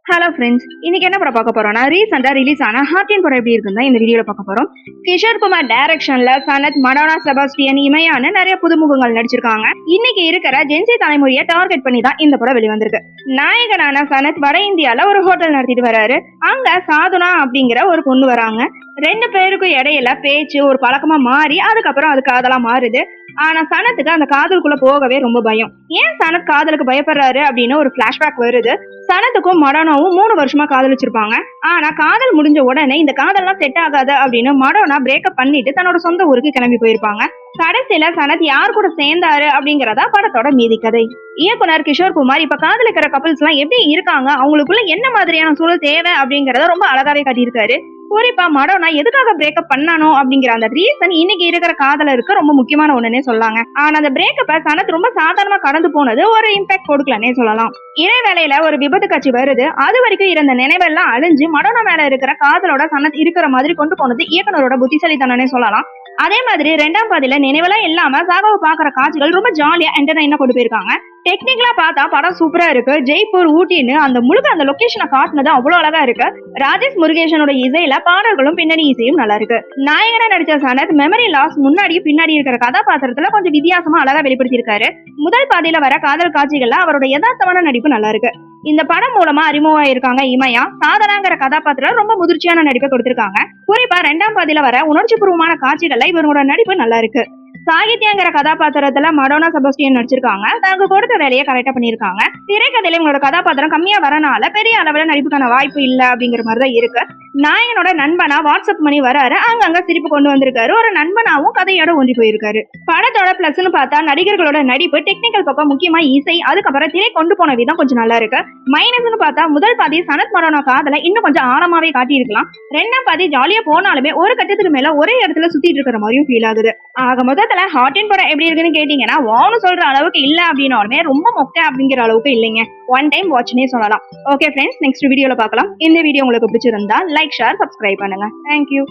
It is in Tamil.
ஹலோ ஃப்ரெண்ட்ஸ், இன்னைக்கு என்ன படம் பார்க்க போறோம்னா ரீசெண்டா ரிலீஸ் ஆன ஹார்டின் படம் எப்படி இருக்குன்னு இந்த வீடியோல பார்க்க போறோம். கிஷோர் குமார் டைரக்ஷன்ல சனத், மடோனா, செபாஸ்டியன், இமையான நிறைய புதுமுகங்கள் நடிச்சிருக்காங்க. இன்னைக்கு இருக்கிற ஜென்சி தலைமுறையை டார்கெட் பண்ணி தான் இந்த படம் வெளிவந்திருக்கு. நாயகனான சனத் வட இந்தியால ஒரு ஹோட்டல் நடத்திட்டு வராரு. அங்க சாதுனா அப்படிங்கிற ஒரு பொண்ணு வராங்க. ரெண்டு பேருக்கும் இடையில பேச்சு ஒரு பழக்கமா மாறி அதுக்கப்புறம் அது காதலா மாறுது. ஆனா சனத்துக்கு அந்த காதலுக்குள்ள போகவே ரொம்ப பயம். ஏன் சனத் காதலுக்கு பயப்படுறாரு அப்படின்னு ஒரு பிளாஷ்பேக் வருது. சனத்துக்கும் மடோனாவும் 3 வருஷமா காதலிச்சிருப்பாங்க. ஆனா காதல் முடிஞ்ச உடனே இந்த காதல்லாம் செட் ஆகாது அப்படின்னு மடோனா பிரேக்கப் பண்ணிட்டு தன்னோட சொந்த ஊருக்கு கிளம்பி போயிருப்பாங்க. கடைசியில சனத் யார் கூட சேர்ந்தாரு அப்படிங்கறதா படத்தோட மீதி கதை. இயக்குனர் கிஷோர் குமார் இப்ப காதலிக்கிற கப்பிள்ஸ் எல்லாம் எப்படி இருக்காங்க, அவங்களுக்குள்ள என்ன மாதிரியான சூழல் தேவை அப்படிங்கறத ரொம்ப அழகாவே காட்டியிருக்காரு. குறிப்பா மடோனா எதுக்காக பிரேக்கப் பண்ணானோ அப்படிங்கிற அந்த ரீசன் இன்னைக்கு இருக்கிற காதலருக்கு ரொம்ப முக்கியமான ஒண்ணுன்னே சொல்லாங்க. ஆனா அந்த பிரேக்கப்ப சனத் ரொம்ப சாதாரணமா கடந்து போனது ஒரு இம்பாக்ட் கொடுக்கலன்னே சொல்லலாம். இடைவேளையில ஒரு விபத்து காட்சி வருது. அது வரைக்கும் இருந்த நினைவெல்லாம் அழிஞ்சு மடோனா மேல இருக்கிற காதலோட சனத் இருக்கிற மாதிரி கொண்டு போனது இயக்குனரோட புத்திசாலித்தனே சொல்லலாம். அதே மாதிரி 2ஆம் பாதியில நினைவெல்லாம் இல்லாம சாகாவை பாக்குற காட்சிகள் ரொம்ப ஜாலியா என்டர்டைனா கொண்டு போயிருக்காங்க. டெக்னிக்கலா பார்த்தா படம் சூப்பரா இருக்கு. ஜெய்ப்பூர், ஊட்டின்னு அந்த முழுக்க அந்த லொகேஷனை காட்டுனது அவ்வளவு அழகா இருக்கு. ராஜேஷ் முருகேசனோட இசையில பாடல்களும் பின்னணி இசையும் நல்லா இருக்கு. நாயகனா நடிச்ச சனத் மெமரி லாஸ் முன்னாடி பின்னாடி இருக்கிற கதாபாத்திரத்துல கொஞ்சம் வித்தியாசமா அழகா வெளிப்படுத்தியிருக்காரு. முதல் பாதியில வர காதல் காட்சிகள்ல அவரோட யதார்த்தமான நடிப்பு நல்லா இருக்கு. இந்த படம் மூலமா அறிமுகமாயிருக்காங்க இமையா. சாதனாங்கிற கதாபாத்திரம் ரொம்ப முதிர்ச்சியான நடிப்பை கொடுத்திருக்காங்க. குறிப்பா 2ஆம் பாதியில வர உணர்ச்சி பூர்வமான காட்சிகள்ல இவரோட நடிப்பு நல்லா இருக்கு. சாகித்யாங்கிற கதாபாத்திரத்துல மடோனா, செபாஸ்டியன் நடிச்சிருக்காங்க. தனக்கு கொடுத்த வேலையை கரெக்டா பண்ணிருக்காங்க. திரைக்கதையில இவங்களோட கதாபாத்திரம் கம்மியா வரனால பெரிய அளவுல நடிப்புக்கான வாய்ப்பு இல்ல அப்படிங்கிற மாதிரிதான் இருக்கு. நாயகனோட நண்பனா வாட்ஸ்அப் பண்ணி வராரு. அங்கங்க சிரிப்பு கொண்டு வந்திருக்காரு. ஒரு நண்பனாவும் கதையோட ஒன்றி போயிருக்காரு. படத்தோட பிளஸ்ன்னு பார்த்தா நடிகர்களோட நடிப்பு, டெக்னிக்கல் பக்கம், முக்கியமா இசை, அதுக்கப்புறம் திரை கொண்டு போன விதம் கொஞ்சம் நல்லா இருக்கு. மைனஸ்ன்னு பார்த்தா முதல் பாதி சனத் மடோனா காதல இன்னும் கொஞ்சம் ஆழமாவே காட்டியிருக்கலாம். 2ஆம் பாதி ஜாலியா போனாலுமே ஒரு கட்டத்துக்கு மேல ஒரே இடத்துல சுத்திட்டு இருக்கிற மாதிரியும் ஃபீல் ஆகுது. ஆக மொத்தத்துல ஹார்டின் படம் எப்படி இருக்குன்னு கேட்டீங்கன்னா வான்னு சொல்ற அளவுக்கு இல்ல அப்படின்னாலுமே ரொம்ப மொக்க அப்படிங்கிற அளவுக்கு இல்லைங்க. ஒன் டைம் வாட்ச்னே சொல்லலாம். ஓகே ஃப்ரெண்ட்ஸ், நெக்ஸ்ட் வீடியோல பார்க்கலாம். இந்த வீடியோ உங்களுக்கு பிடிச்சிருந்தா லைக், ஷேர், சப்ஸ்கிரைப் பண்ணுங்க. தேங்க்யூ.